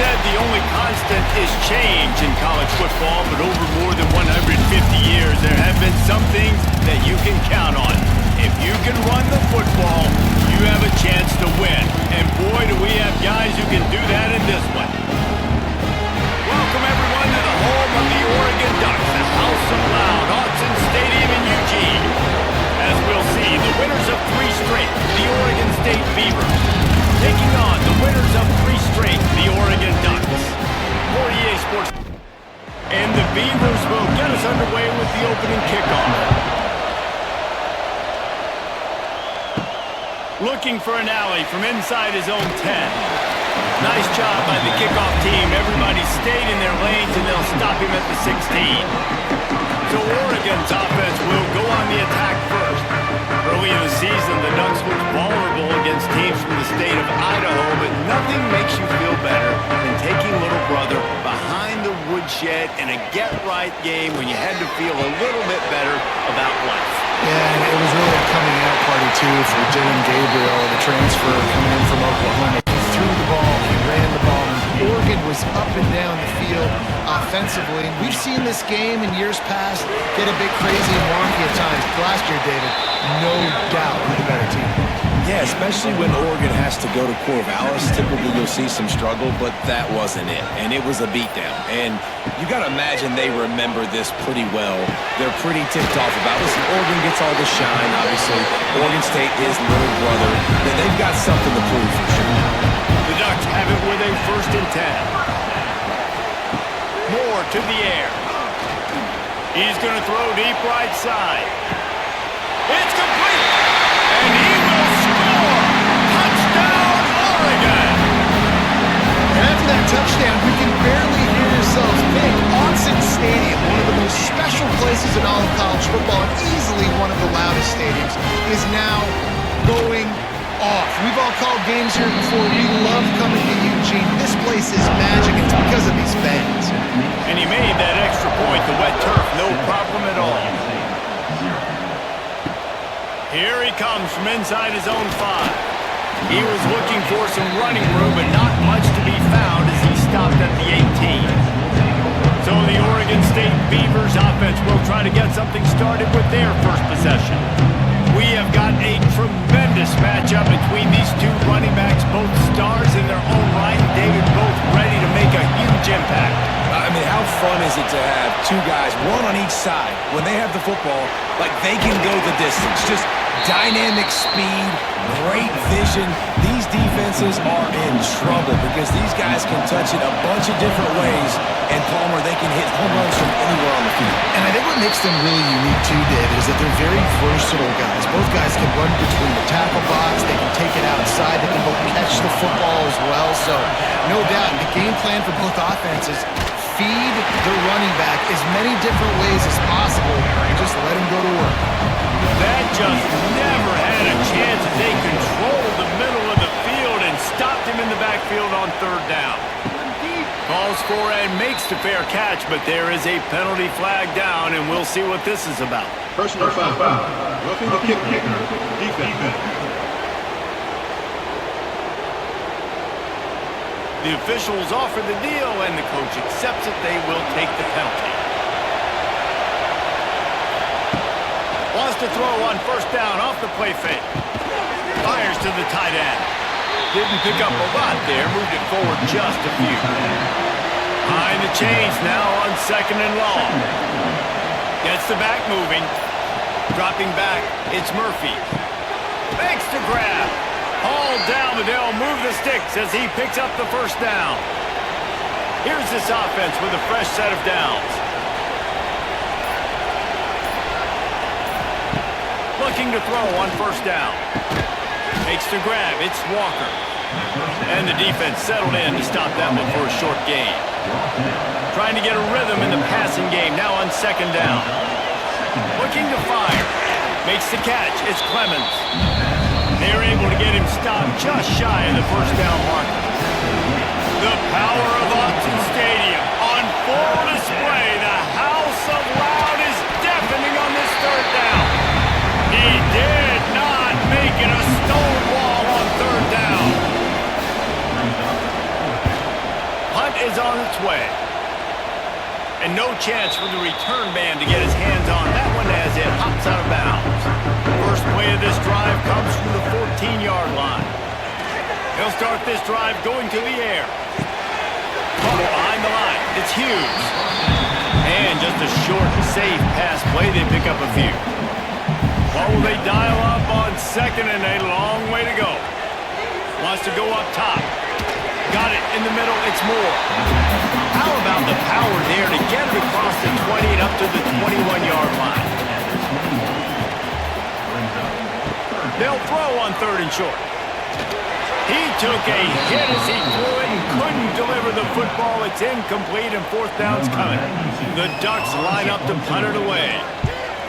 said the only constant is change in college football, but over more than 150 years, there have been some things that you can count on. If you can run the football, you have a chance to win. And boy, do we have guys who can do that in this one. Welcome, everyone, to the home of the Oregon Ducks, the House of Loud, Autzen Stadium in Eugene. As we'll see, the winners of 3 straight, the Oregon State Beavers, taking on the winners of 3 straight, the Oregon Ducks. For EA Sports. And the Beavers will get us underway with the opening kickoff. Looking for an alley from inside his own 10. Nice job by the kickoff team. Everybody stayed in their lanes, and they'll stop him at the 16. So Oregon's offense will go on the attack first. Early in the season, the Ducks looked vulnerable against teams from the state of Idaho, but nothing makes you feel better than taking little brother behind the woodshed in a get-right game when you had to feel a little bit better about life. Yeah, and it was really a coming-out party, too, for Dylan Gabriel, the transfer coming in from Oklahoma. He threw the ball, he ran the ball, and Oregon was up and down the field offensively. And we've seen this game in years past get a bit crazy and wonky at times. Last year, David, no doubt who the better team was. Yeah, especially when Oregon has to go to Corvallis. Typically, you'll see some struggle, but that wasn't it. And it was a beatdown. And you got to imagine they remember this pretty well. They're pretty ticked off about this. Oregon gets all the shine, obviously. Oregon State is little brother. Then they've got something to prove for sure. The Ducks have it with a 1st and 10. Moore to the air. He's going to throw deep right side. It's complete. And he will score. Touchdown, Oregon. And after that touchdown, you can barely hear yourselves think. Autzen Stadium, one of the most special places in all of college football, and easily one of the loudest stadiums, is now going off. We've all called games here before. We love coming to Eugene. This place is magic. It's because of these fans. And he made that extra point, the wet turf, no problem at all. Here he comes from inside his own 5. He was looking for some running room, but not much to be found as he stopped at the 18. So the Oregon State Beavers offense will try to get something started with their first possession. We have got a tremendous matchup between these 2 running backs, both stars in their own right. David, both ready to make a huge impact. I mean, how fun is it to have 2 guys, one on each side, when they have the football, like they can go the distance. Just dynamic speed, great vision. These defenses are in trouble because these guys can touch it a bunch of different ways, and Palmer, they can hit home runs from anywhere on the field. And I think what makes them really unique too, David, is that they're very versatile guys. Both guys can run between the tackle box, they can take it outside, they can both catch the football as well. So, no doubt, the game plan for both offenses, feed the running back as many different ways as possible and just let him go to work. That just never had a chance as they controlled the middle of the field and stopped him in the backfield on 3rd down. Calls for and makes the fair catch, but there is a penalty flag down, and we'll see what this is about. Personal foul. Roughing the kicker. Defense. The officials offer the deal, and the coach accepts it. They will take the penalty. Wants to throw on 1st down off the play fake. Fires to the tight end. Didn't pick up a lot there. Moved it forward just a few. Behind the chains now on 2nd and long. Gets the back moving. Dropping back, it's Murphy. Makes the grab. Hauled down, but they'll move the sticks as he picks up the 1st down. Here's this offense with a fresh set of downs. Looking to throw on 1st down. Makes the grab. It's Walker. And the defense settled in to stop that one for a short gain. Trying to get a rhythm in the passing game now on 2nd down. Looking to fire. Makes the catch. It's Clemens. They're able to get him stopped just shy of the 1st down marker. The power of Autzen Stadium on full display. The House of Loud is deafening on this 3rd down. He did not make it a stonewall on 3rd down. is on its way. And no chance for the return man to get his hands on that one as it hops out of bounds. First play of this drive comes from the 14-yard line. He'll start this drive going to the air. Ball behind the line. It's Hughes. And just a short, safe pass play. They pick up a few. What will they dial up on second and a long way to go? Wants to go up top. Got it in the middle. It's Moore. How about the power there to get it across the 20 and up to the 21-yard line? They'll throw on third and short. He took a hit as he threw it and couldn't deliver the football. It's incomplete and fourth down's coming. The Ducks line up to punt it away.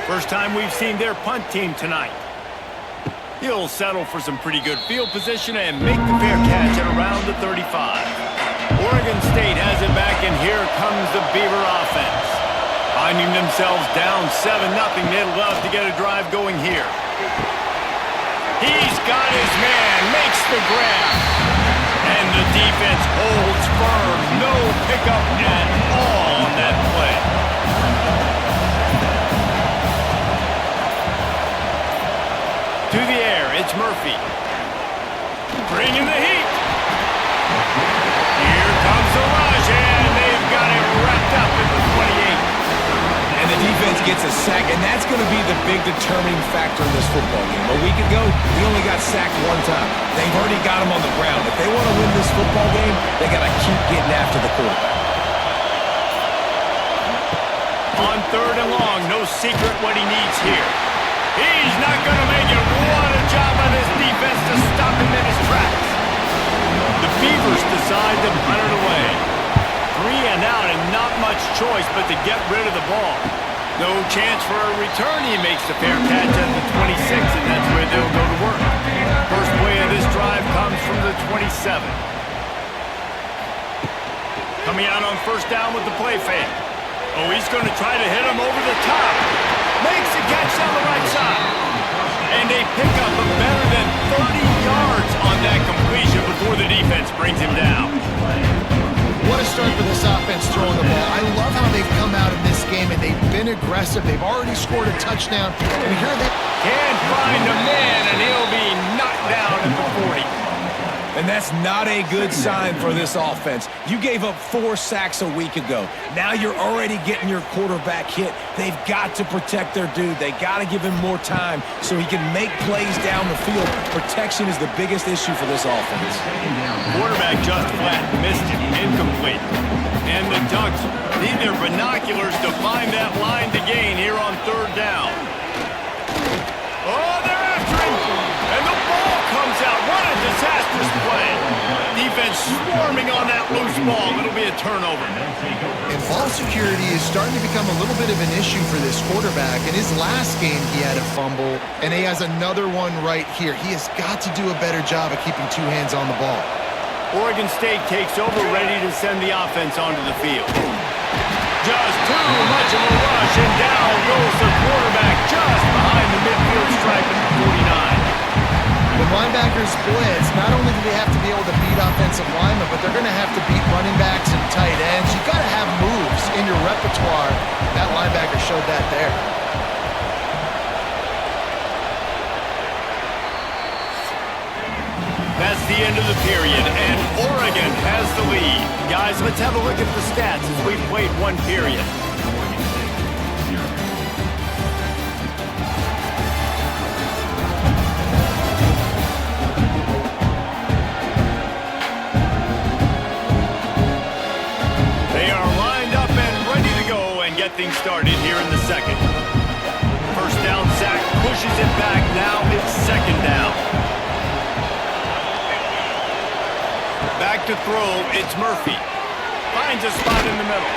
First time we've seen their punt team tonight. He'll settle for some pretty good field position and make the fair catch at around the 35. Oregon State has it back, and here comes the Beaver offense. Finding themselves down 7-0, they'd love to get a drive going here. He's got his man, makes the grab. And the defense holds firm. No pickup at all on that play. To the air, it's Murphy. Bringing the heat. Here comes the rush, and they've got it wrapped up at the 28. And the defense gets a sack, and that's going to be the big determining factor in this football game. A week ago, he only got sacked one time. They've already got him on the ground. If they want to win this football game, they got to keep getting after the quarterback. On third and long, no secret what he needs here. He's not going to make it. What a job by this defense to stop him in his tracks. The Beavers decide to punt it away. 3 and out and not much choice but to get rid of the ball. No chance for a return. He makes the fair catch at the 26, and that's where they'll go to work. First play of this drive comes from the 27. Coming out on first down with the play fake. Oh, he's going to try to hit him over the top. Makes the catch down the right side. And they pick up a better than 30 yards on that completion before the defense brings him down. What a start for this offense throwing the ball. I love how they've come out of this game and they've been aggressive. They've already scored a touchdown. And here they can't find a man, and he'll be knocked down at the 40. And that's not a good sign for this offense. You gave up 4 sacks a week ago. Now you're already getting your quarterback hit. They've got to protect their dude. They got to give him more time so he can make plays down the field. Protection is the biggest issue for this offense. Quarterback just flat, missed it, incomplete. And the Ducks need their binoculars to find that line to gain here on third down. Oh, they're after him! And the ball comes out. What a disastrous play. Defense swarming on that loose ball. It'll be a turnover. And ball security is starting to become a little bit of an issue for this quarterback. In his last game, he had a fumble, and he has another one right here. He has got to do a better job of keeping 2 hands on the ball. Oregon State takes over, ready to send the offense onto the field. Just too much of a rush, and down goes the quarterback just behind the midfield stripe at the 49. When linebackers blitz, not only do they have to be able to beat offensive linemen, but they're going to have to beat running backs and tight ends. You've got to have moves in your repertoire. That linebacker showed that there. That's the end of the period, and Oregon has the lead. Guys, let's have a look at the stats as we've played 1 period. They are lined up and ready to go and get things started here in the second. First down, Zach pushes it back. Now it's second down. Back to throw, it's Murphy. Finds a spot in the middle.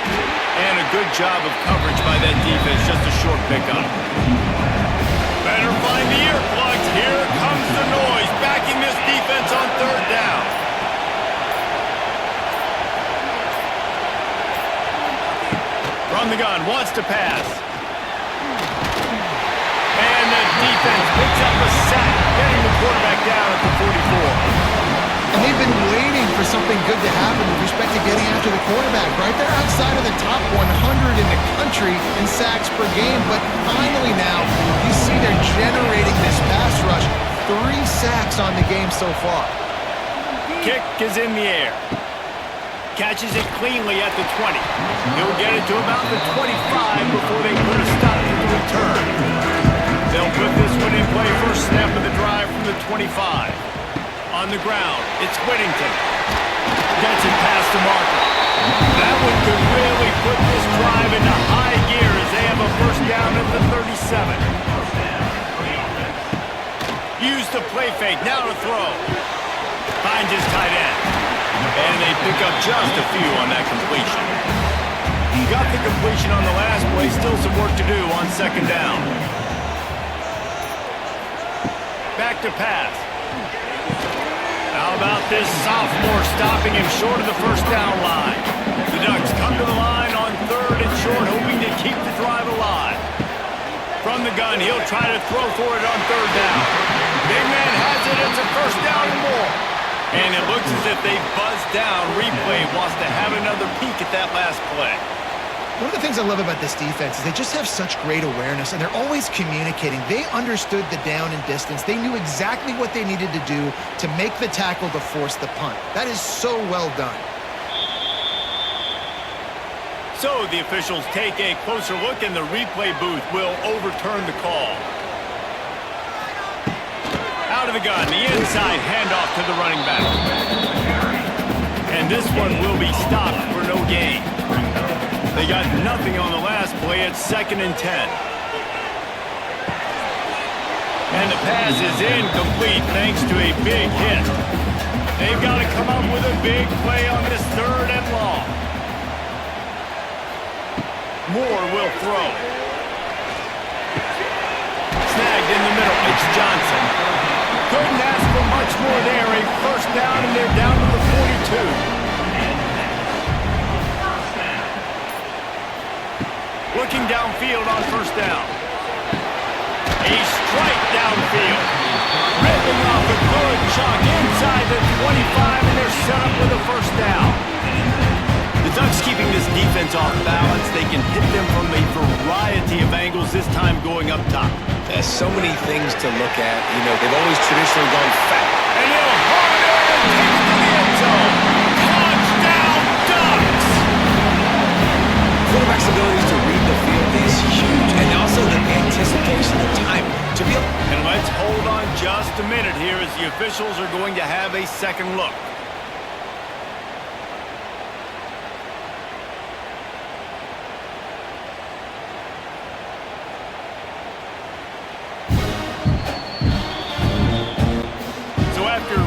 And a good job of coverage by that defense, just a short pickup. Better find the earplugs. Here comes the noise, backing this defense on third down. From the gun, wants to pass. And the defense picks up a sack, getting the quarterback down at the 44. And they've been waiting for something good to happen with respect to getting after to the quarterback, right? They're outside of the top 100 in the country in sacks per game, but finally now you see they're generating this pass rush. 3 sacks on the game so far. Kick is in the air. Catches it cleanly at the 20. He'll get it to about the 25 before they put a stop to the return. They'll put this one in play first snap of the drive from the 25. On the ground, it's Whittington. Gets it past the marker. That one could really put this drive into high gear as they have a first down at the 37. Use the play fake, now to throw. Finds his tight end. And they pick up just a few on that completion. He got the completion on the last play, still some work to do on second down. Back to pass. How about this sophomore stopping him short of the first down line? The Ducks come to the line on third and short, hoping to keep the drive alive. From the gun, he'll try to throw for it on third down. Big man has it, it's a first down and more. And it looks as if they buzzed down. Replay wants to have another peek at that last play. One of the things I love about this defense is they just have such great awareness, and they're always communicating. They understood the down and distance. They knew exactly what they needed to do to make the tackle to force the punt. That is so well done. So the officials take a closer look, and the replay booth will overturn the call. Out of the gun, the inside handoff to the running back. And this one will be stopped for no gain. They got nothing on the last play at 2nd and 10. And the pass is incomplete thanks to a big hit. They've got to come up with a big play on this 3rd and long. Moore will throw. Snagged in the middle, it's Johnson. Couldn't ask for much more there. A first down, and they're down to the 42. Looking downfield on first down. A strike downfield. Ripping off a good chunk inside the 25, and they're set up with a first down. The Ducks keeping this defense off balance. They can hit them from a variety of angles, this time going up top. There's so many things to look at. You know, they've always traditionally gone fat. And he'll haul it in and take it to the end zone. Touchdown, Ducks! Quarterback's abilities to read the field is huge, and also the anticipation, the time to be able. And let's hold on just a minute here as the officials are going to have a second look.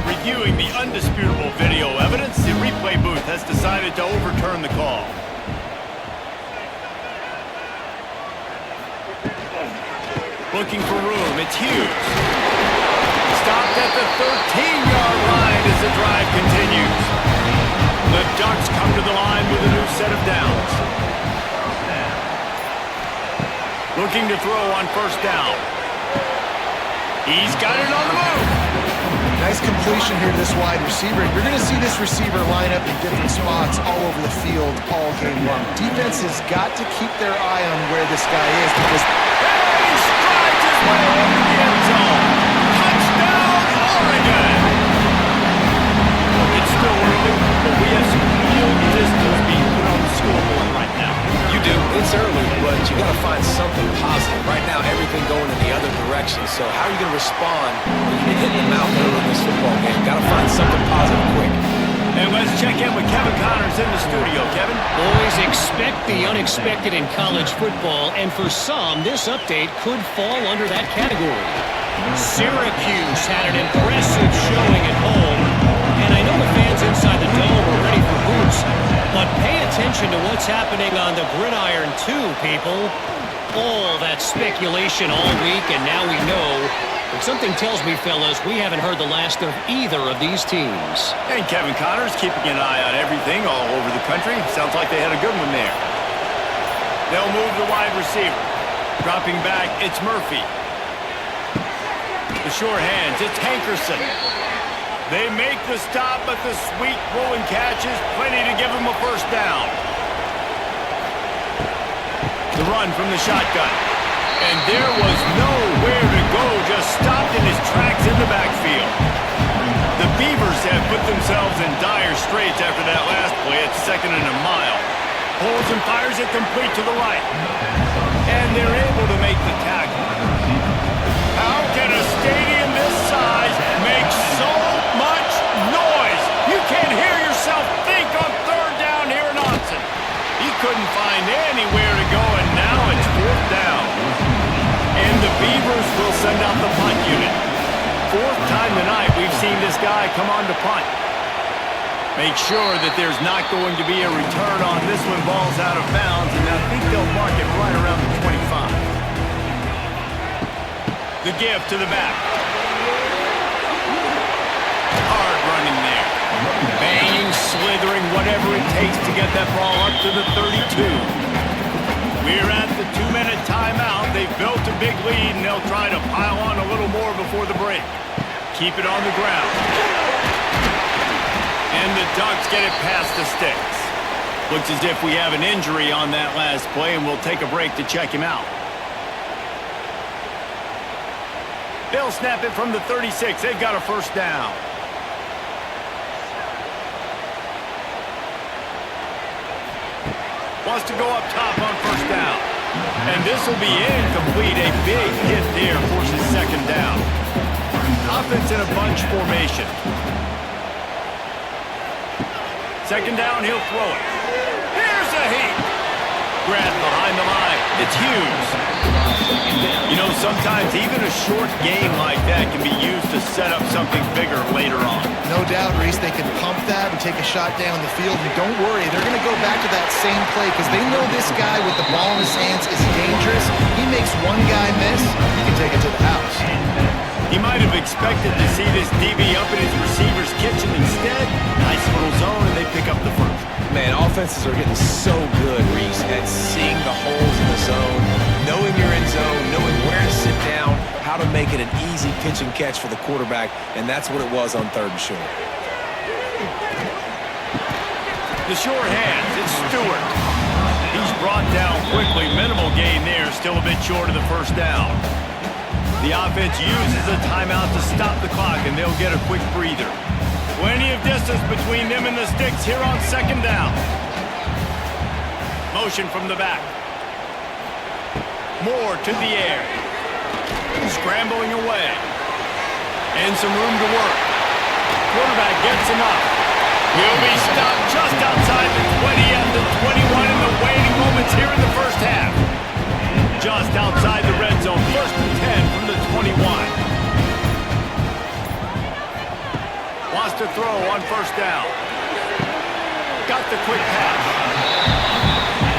Reviewing the undisputable video evidence, the replay booth has decided to overturn the call. Looking for room, it's Hughes. Stopped at the 13-yard line as the drive continues. The Ducks come to the line with a new set of downs. Looking to throw on first down. He's got it on the move. Nice completion here to this wide receiver. You're going to see this receiver line up in different spots all over the field all game long. Defense has got to keep their eye on where this guy is because he strides his way into the end zone. Touchdown, Oregon! Look, it's still early, but we have some real distance being put on the scoreboard right now. You do. It's early, but you got to find something positive. Right now, everything going in the other direction. So how are you going to respond when you get hit in the mouth early in this football game? Got to find something positive quick. And let's check in with Kevin Connors in the studio. Kevin? Always expect the unexpected in college football, and for some, this update could fall under that category. Syracuse had an impressive showing at home, and I know the fans inside the dome are ready for boots, but pay attention to what's happening on the gridiron too, people. All that speculation all week, and now we know. But something tells me, fellas, we haven't heard the last of either of these teams. And Kevin Connors keeping an eye on everything all over the country. Sounds like they had a good one there. They'll move the wide receiver. Dropping back, it's Murphy. The short hands, it's Hankerson. They make the stop, but the sweet rolling catch is plenty to give give him a first down. The run from the shotgun. And there was nowhere to go, just stopped in his tracks in the backfield. The Beavers have put themselves in dire straits after that last play at 2nd and a mile. Pulls and fires it complete to the right. And they're able to make the tackle. How can a stadium this size make so much noise? You can't hear yourself think on 3rd down here in Autzen. He couldn't find anywhere to go, and now it's 4th down. And the Beavers will send out the punt unit. 4th time tonight we've seen this guy come on to punt. Make sure that there's not going to be a return on this one. Ball's out of bounds, and I think they'll mark it right around the 25. The give to the back. Hard running there. Banging, slithering, whatever it takes to get that ball up to the 32. We're at the 2-minute timeout. They've built a big lead, and they'll try to pile on a little more before the break. Keep it on the ground. And the Ducks get it past the sticks. Looks as if we have an injury on that last play, and we'll take a break to check him out. They'll snap it from the 36. They've got a first down. Wants to go up top on first down. And this will be incomplete. A big hit there forces 2nd down. Offense in a bunch formation. 2nd down, he'll throw it. Here's a heat. Grab behind the line. It's Hughes. You know, sometimes even a short game like that can be used to set up something bigger later on. No doubt, Reese, they can pump that and take a shot down the field. And don't worry, they're going to go back to that same play because they know this guy with the ball in his hands is dangerous. He makes one guy miss, he can take it to the house. He might have expected to see this DB up in his receiver's kitchen. Instead, nice little zone, and they pick up the first. Man, offenses are getting so good, Reese, at seeing the holes in the zone, knowing you're in zone, knowing where to sit down, how to make it an easy pitch and catch for the quarterback, and that's what it was on 3rd and short. The short hands, it's Stewart. He's brought down quickly. Minimal gain there, still a bit short of the first down. The offense uses a timeout to stop the clock, and they'll get a quick breather. Plenty of distance between them and the sticks here on 2nd down. Motion from the back. Moore to the air. Scrambling away. And some room to work. Quarterback gets him up. He'll be stopped just outside the 20 at the 21 in the waning moments here in the first half. Just outside the red zone. 1st and 10 from the 21. Wants to throw on first down. Got the quick pass.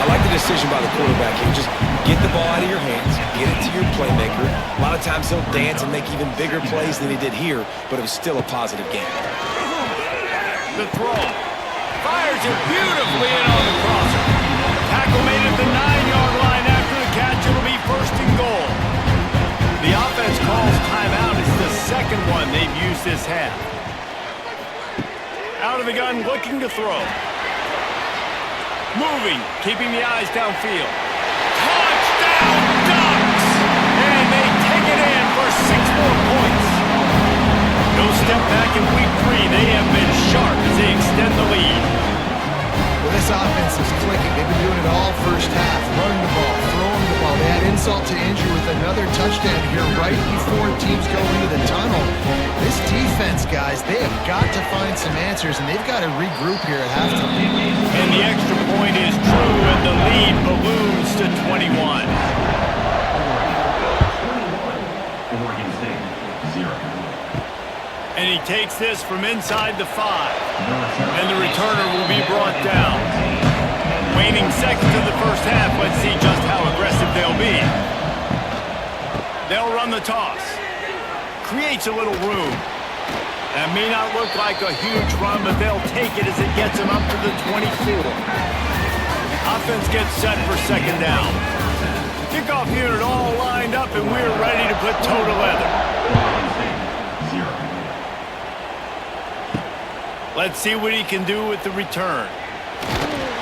I like the decision by the quarterback here. Just get the ball out of your hands, get it to your playmaker. A lot of times he'll dance and make even bigger plays than he did here, but it was still a positive game. The throw. Fires it beautifully in on the crosser. Tackle made at the 9-yard line after the catch. It'll be 1st and goal. The offense calls timeout. It's the 2nd one they've used this half. Out of the gun, looking to throw. Moving, keeping the eyes downfield. Touchdown, Ducks! And they take it in for 6 more points. No step back in week 3. They have been sharp as they extend the lead. Well, this offense is clicking. They've been doing it all first half. Running the ball, throwing the ball. They had insult to injury with another touchdown here right before teams go into the tunnel. This defense, guys, they have got to find some answers, and they've got to regroup here at halftime. And the extra point is true, and the lead balloons to 21. And he takes this from inside the 5. And the returner will be brought down. Waning seconds of the first half. Let's see just how aggressive they'll be. They'll run the toss. Creates a little room. That may not look like a huge run, but they'll take it as it gets them up to the 24. Offense gets set for 2nd down. Kickoff unit all lined up, and we're ready to put toe to leather. Let's see what he can do with the return.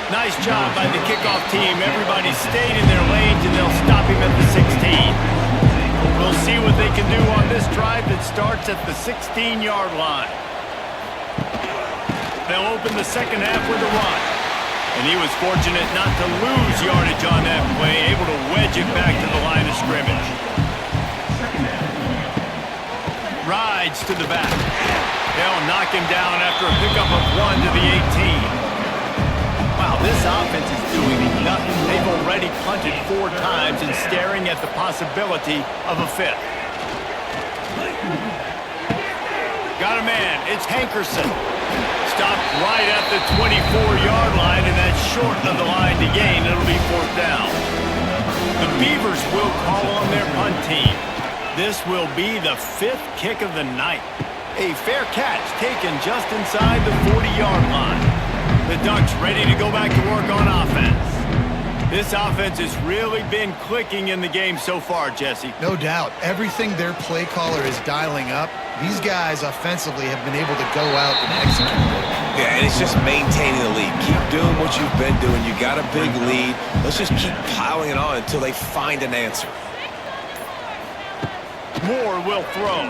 Nice job by the kickoff team. Everybody stayed in their lanes, and they'll stop him at the 16. We'll see what they can do on this drive that starts at the 16-yard line. They'll open the second half with a run. And he was fortunate not to lose yardage on that play, able to wedge it back to the line of scrimmage. Rides to the back. They'll knock him down after a pickup of 1 to the 18. Wow, this offense is doing nothing. They've already punted 4 times and staring at the possibility of a 5th. Got a man. It's Hankerson. Stopped right at the 24-yard line, and that's short of the line to gain. It'll be 4th down. The Beavers will call on their punt team. This will be the 5th kick of the night. A fair catch taken just inside the 40-yard line. The Ducks ready to go back to work on offense. This offense has really been clicking in the game so far, Jesse. No doubt. Everything their play caller is dialing up, these guys offensively have been able to go out and execute. Yeah, and it's just maintaining the lead. Keep doing what you've been doing. You got a big lead. Let's just keep piling it on until they find an answer. Moore will throw.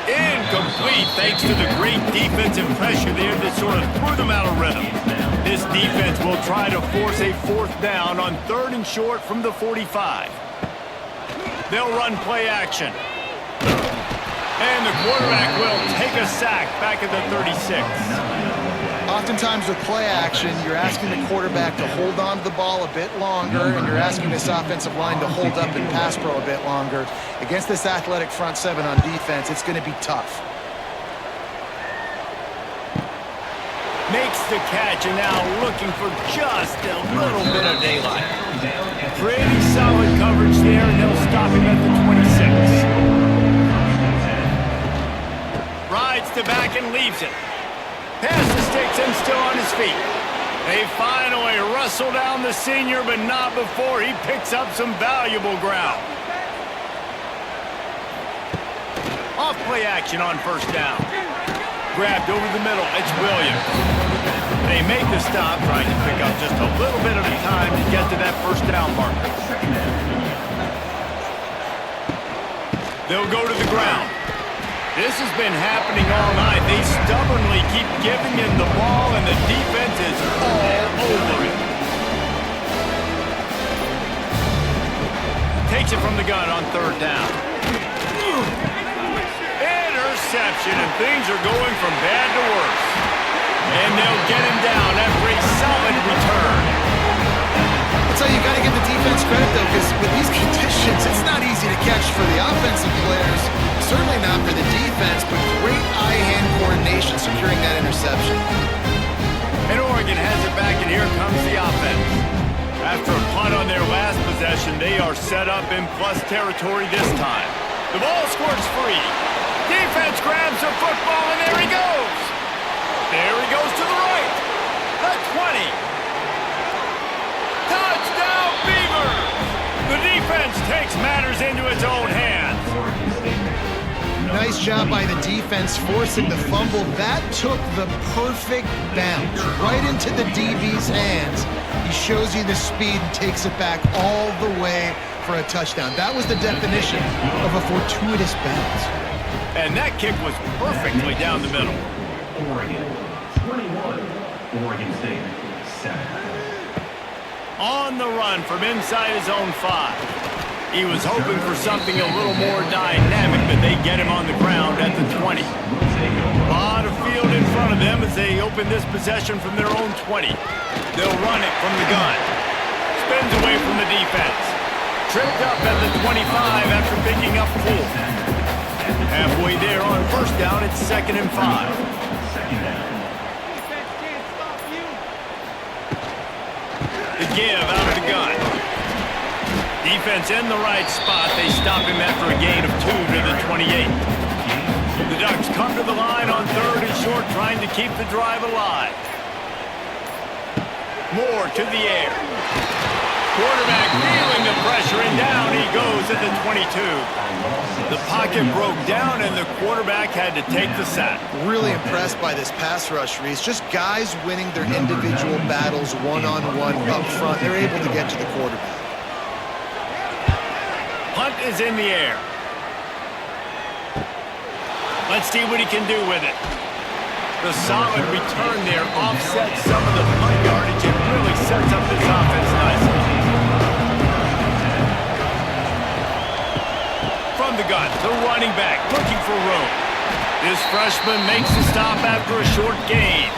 Incomplete thanks to the great defensive pressure there that sort of threw them out of rhythm. This defense will try to force a 4th down on 3rd and short from the 45. They'll run play action. And the quarterback will take a sack back at the 36. Oftentimes with play action, you're asking the quarterback to hold on to the ball a bit longer, and you're asking this offensive line to hold up and pass pro a bit longer. Against this athletic front 7 on defense, it's going to be tough. Makes the catch, and now looking for just a little bit of daylight. Pretty solid coverage there, and they'll stop him at the 26. Rides to back and leaves it. Pass the sticks and still on his feet. They finally wrestle down the senior, but not before he picks up some valuable ground. Off play action on 1st down. Grabbed over the middle. It's Williams. They make the stop, trying to pick up just a little bit of time to get to that 1st down marker. They'll go to the ground. This has been happening all night. They stubbornly keep giving him the ball, and the defense is all over it. Takes it from the gun on 3rd down. Interception, and things are going from bad to worse. And they'll get him down after a solid return. So you got to give the defense credit, though, because with these conditions, it's not easy to catch for the offensive players. Certainly not for the defense, but great eye-hand coordination securing that interception. And Oregon has it back, and here comes the offense. After a punt on their last possession, they are set up in plus territory this time. The ball squirts free. Defense grabs the football, and there he goes. There he goes to the right. The 20. Touchdown, Beavers! The defense takes matters into its own hands. Nice job by the defense forcing the fumble. That took the perfect bounce right into the DB's hands. He shows you the speed and takes it back all the way for a touchdown. That was the definition of a fortuitous bounce. And that kick was perfectly down the middle. Oregon 21, Oregon State 7. On the run from inside his own 5. He was hoping for something a little more dynamic, but they get him on the ground at the 20. A lot of field in front of them as they open this possession from their own 20. They'll run it from the gun. Spins away from the defense. Tripped up at the 25 after picking up 4. Halfway there on 1st down, it's 2nd and 5. The give out of the gun. Defense in the right spot. They stop him after a gain of 2 to the 28. The Ducks come to the line on 3rd and short, trying to keep the drive alive. Moore to the air. Quarterback feeling the pressure, and down he goes at the 22. The pocket broke down, and the quarterback had to take the sack. Really impressed by this pass rush, Reese. Just guys winning their individual battles one-on-one up front. They're able to get to the quarterback. Punt is in the air. Let's see what he can do with it. The solid return there offsets some of the punt yardage and really sets up this offense nicely. From the gun, the running back looking for room. This freshman makes the stop after a short gain.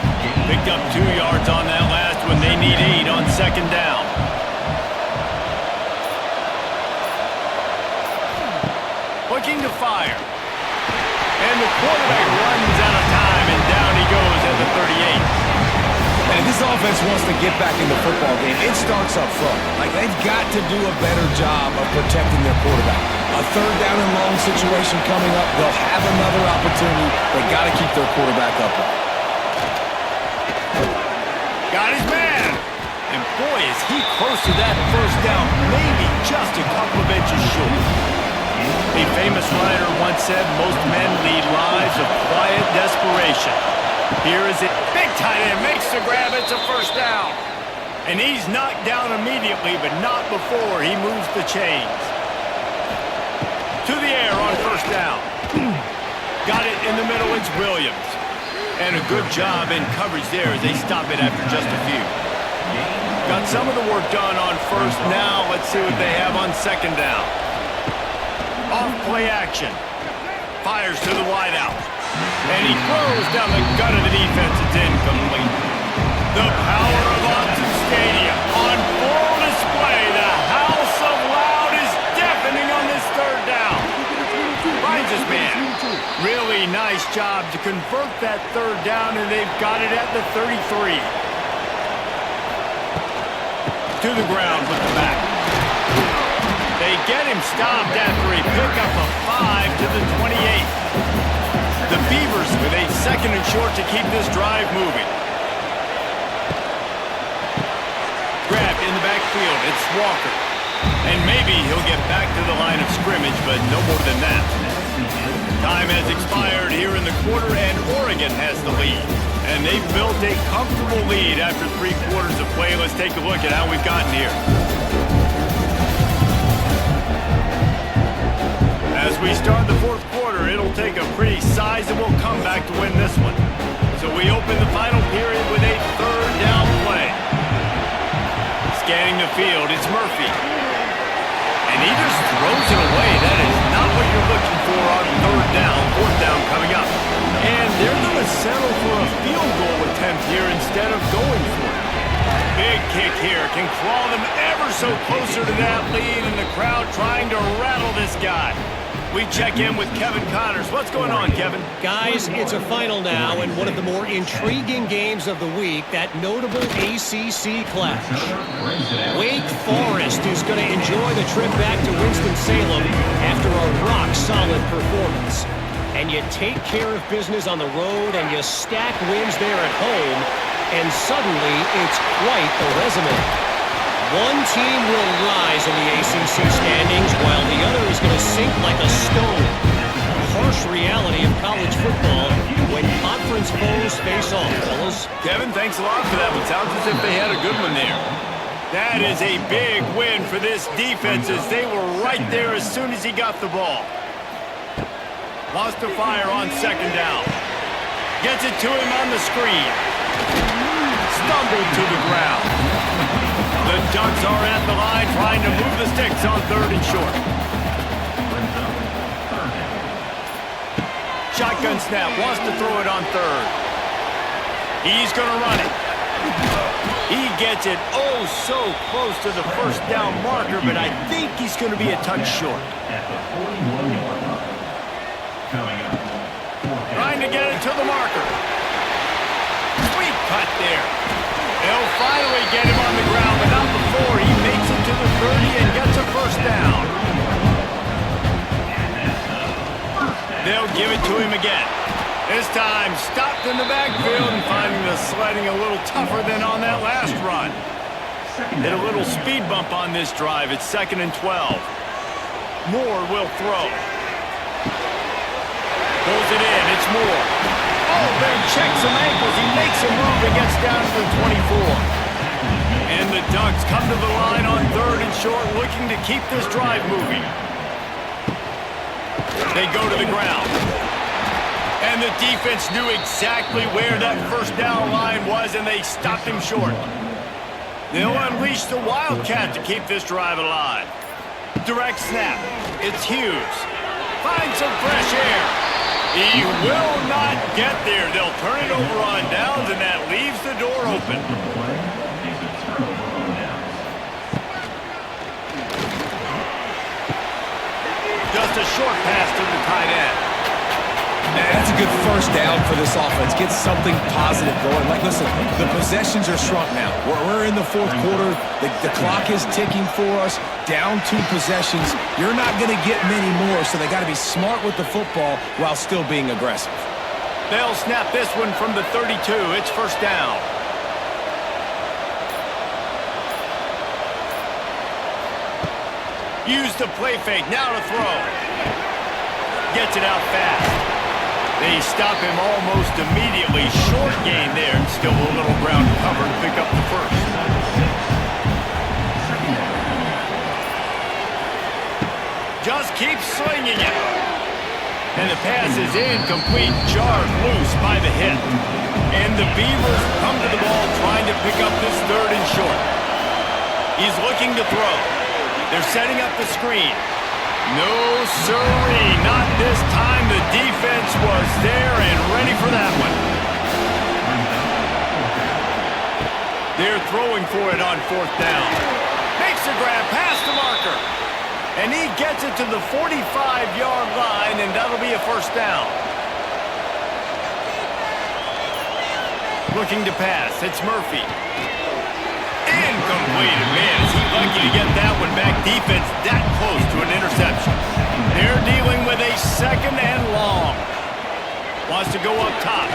Picked up 2 yards on that last one. They need 8 on second down. Looking to fire. And the quarterback runs out of time, and down he goes at the 38. And if this offense wants to get back in the football game, it starts up front. Like, they've got to do a better job of protecting their quarterback. A third down and long situation coming up, they'll have another opportunity. They got to keep their quarterback upright. Got his man. And boy, is he close to that first down, maybe just a couple of inches short. A famous writer once said, most men lead lives of quiet desperation. Here is it. Big tight end makes the grab. It's a first down. And he's knocked down immediately, but not before he moves the chains. To the air on first down. Got it in the middle. It's Williams. And a good job in coverage there as they stop it after just a few. Got some of the work done on first. Now let's see what they have on second down. Off play action. Fires to the wideout. And he throws down the gut of the defense. It's incomplete. The power of Autzen Stadium on full display. The house of loud is deafening on this third down. Finds his man. Really nice job to convert that third down, and they've got it at the 33. To the ground with the back. They get him stopped after a pickup of 5 to the 28. The Beavers with a second and short to keep this drive moving. Grabbed in the backfield. It's Walker. And maybe he'll get back to the line of scrimmage, but no more than that. Time has expired here in the quarter, and Oregon has the lead. And they've built a comfortable lead after 3 quarters of play. Let's take a look at how we've gotten here. As we start the fourth quarter, it'll take a pretty sizable comeback to win this one. So we open the final period with a third down play. Scanning the field, it's Murphy. And he just throws it away. That is not what you're looking for on third down, fourth down coming up. And they're going to settle for a field goal attempt here instead of going for it. Big kick here can claw them ever so closer to that lead, and the crowd trying to rattle this guy. We check in with Kevin Connors. What's going on, Kevin? Guys, it's a final now, and one of the more intriguing games of the week, that notable ACC clash. Wake Forest is going to enjoy the trip back to Winston-Salem after a rock-solid performance. And you take care of business on the road, and you stack wins there at home, and suddenly it's quite a resume. One team will rise in the ACC standings, while the other is going to sink like a stone. Harsh reality of college football when conference foes face off, fellas. Kevin, thanks a lot for that one. Sounds as if they had a good one there. That is a big win for this defense, as they were right there as soon as he got the ball. Lost to fire on second down. Gets it to him on the screen. Stumbled to the ground. The Ducks are at the line trying to move the sticks on third and short. Shotgun snap, wants to throw it on third. He's going to run it. He gets it oh so close to the first down marker, but I think he's going to be a touch short. At the 41-yard line. Coming up. Trying to get it to the marker. Sweet cut there. They'll finally get him on the ground, but not before he makes it to the 30 and gets a first down. They'll give it to him again. This time, stopped in the backfield and finding the sledding a little tougher than on that last run. Hit a little speed bump on this drive. It's 2nd and 12. Moore will throw. Pulls it in. It's Moore. Oh, they check some ankles. He makes a move and gets down to the 24. And the Ducks come to the line on 3rd and short, looking to keep this drive moving. They go to the ground. And the defense knew exactly where that first down line was, and they stopped him short. They'll unleash the Wildcat to keep this drive alive. Direct snap. It's Hughes. Finds some fresh air. He will not get there. They'll turn it over on downs, and that leaves the door open. Just a short pass to the tight end. That's a good first down for this offense. Get something positive going. Like, listen, the possessions are shrunk now. We're in the 4th quarter. The clock is ticking for us. Down 2 possessions. You're not going to get many more, so they got to be smart with the football while still being aggressive. They'll snap this one from the 32. It's first down. Use the play fake. Now to throw. Gets it out fast. They stop him almost immediately. Short gain there, and still a little ground to cover to pick up the first. Just keep slinging it. And the pass is incomplete, jarred loose by the hit. And the Beavers come to the ball trying to pick up this 3rd and short. He's looking to throw. They're setting up the screen. No, sirree, not this time. The defense was there and ready for that one. They're throwing for it on 4th down. Makes a grab past the marker. And he gets it to the 45-yard line, and that'll be a first down. Looking to pass. It's Murphy. Incomplete. Man, is he lucky to get that one back. Defense that close to an interception. They're dealing with a 2nd and long. Wants to go up top.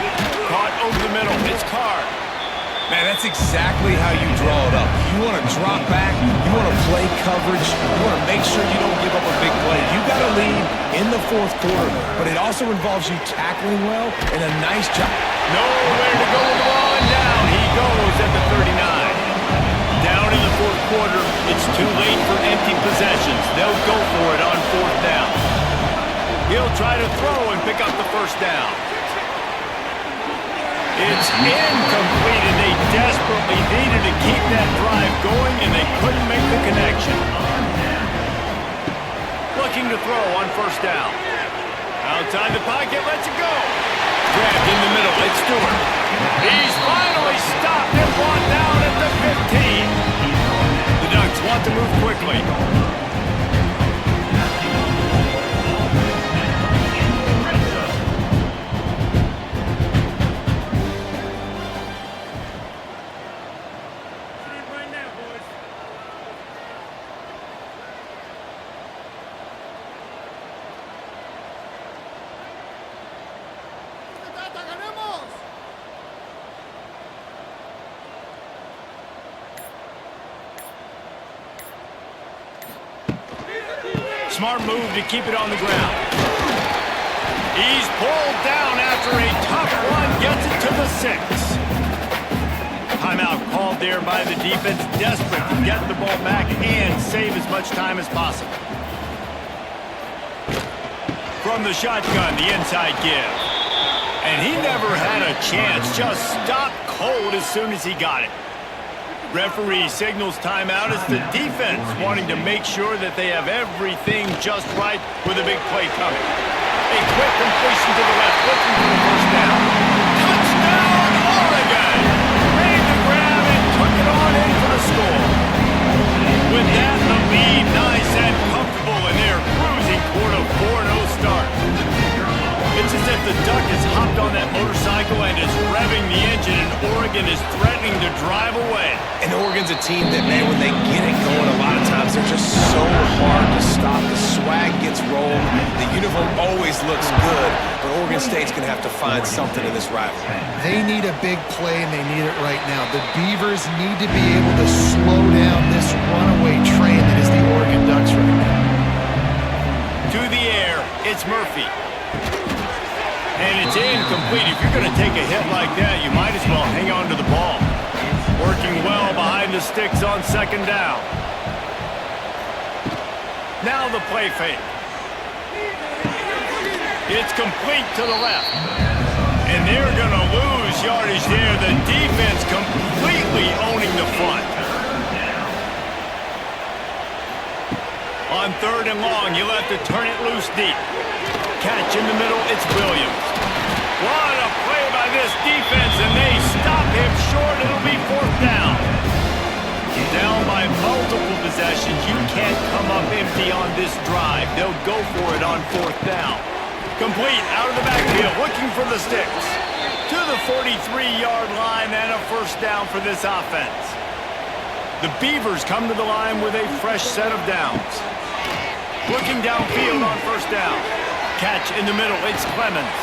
Caught over the middle. It's Card. Man, that's exactly how you draw it up. You want to drop back. You want to play coverage. You want to make sure you don't give up a big play. You got to lead in the 4th quarter, but it also involves you tackling well and a nice job. Nowhere to go with the ball, and down he goes at the 39. Down in the 4th quarter, it's too late for empty possessions. They'll go for it on 4th down. He'll try to throw and pick up the first down. It's incomplete, and they desperately needed to keep that drive going, and they couldn't make the connection. Looking to throw on 1st down. Outside the pocket, lets it go. Grabbed in the middle, it's Stewart. He's finally stopped and brought down at the 15. The Ducks want to move quickly. Smart move to keep it on the ground. He's pulled down after a tough run, gets it to the 6. Timeout called there by the defense, desperate to get the ball back and save as much time as possible. From the shotgun, the inside give. And he never had a chance, just stopped cold as soon as he got it. Referee signals timeout as the defense wanting to make sure that they have everything just right with a big play coming. A quick completion to the left, looking for the first down. Touchdown, Oregon! Made the grab and took it on in for the score. With that, the lead nice and comfortable, and they're cruising toward a 4-0 start. It's as if the Duck has hopped on that motorcycle and is revving the engine, and Oregon is threatening to drive drive away. And Oregon's a team that, man, when they get it going, a lot of times they're just so hard to stop. The swag gets rolled. The uniform always looks good, but Oregon State's going to have to find something in this rivalry. They need a big play, and they need it right now. The Beavers need to be able to slow down this runaway train that is the Oregon Ducks right now. To the air, it's Murphy. And it's incomplete. If you're going to take a hit like that, you might as well hang on to the ball. Working well behind the sticks on second down. Now the play fake. It's complete to the left. And they're going to lose yardage there. The defense completely owning the front. On third and long, you'll have to turn it loose deep. Catch in the middle, it's Williams. What a play by this defense, and they stop him short. It'll be fourth down. Down by multiple possessions. You can't come up empty on this drive. They'll go for it on fourth down. Complete out of the backfield, looking for the sticks. To the 43-yard line and a first down for this offense. The Beavers come to the line with a fresh set of downs. Looking downfield on first down. Catch in the middle, it's Clemens.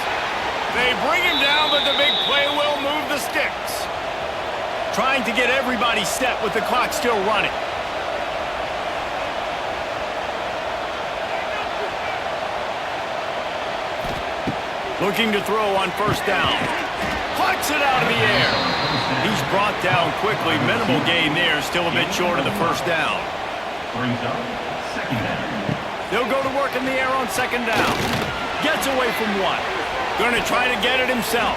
They bring him down, but the big play will move the sticks. Trying to get everybody set with the clock still running. Looking to throw on first down. Plucks it out of the air. He's brought down quickly. Minimal gain there, still a bit short of the first down. Brings up second down. They'll go to work in the air on second down. Gets away from one. Going to try to get it himself.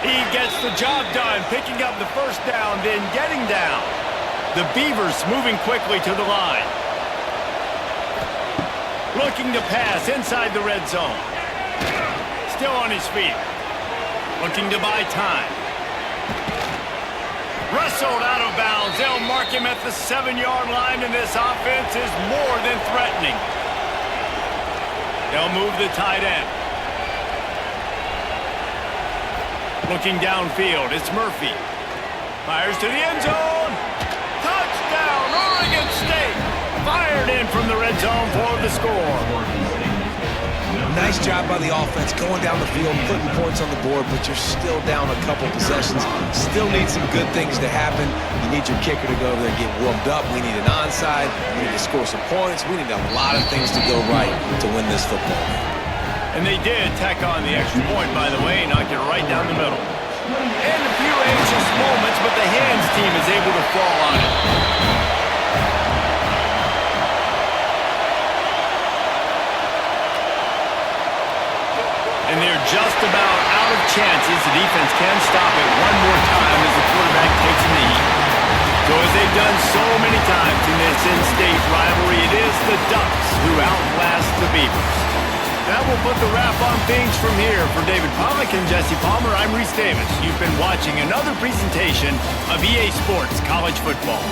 He gets the job done, picking up the first down, then getting down. The Beavers moving quickly to the line. Looking to pass inside the red zone. Still on his feet. Looking to buy time. Wrestled out of bounds. They'll mark him at the 7-yard line, and this offense is more than threatening. They'll move the tight end. Looking downfield, it's Murphy. Fires to the end zone. Touchdown, Oregon State. Fired in from the red zone for the score. Nice job by the offense going down the field, putting points on the board, but you're still down a couple possessions. Still need some good things to happen. You need your kicker to go over there and get warmed up. We need an onside. We need to score some points. We need a lot of things to go right to win this football game. And they did tack on the extra point, by the way, knocked it right down the middle. And a few anxious moments, but the hands team is able to fall on it. And they're just about out of chances. The defense can stop it one more time as the quarterback takes a knee. So as they've done so many times in this in-state rivalry, it is the Ducks who outlast the Beavers. That will put the wrap on things from here. For David Pollack and Jesse Palmer, I'm Reese Davis. You've been watching another presentation of EA Sports College Football.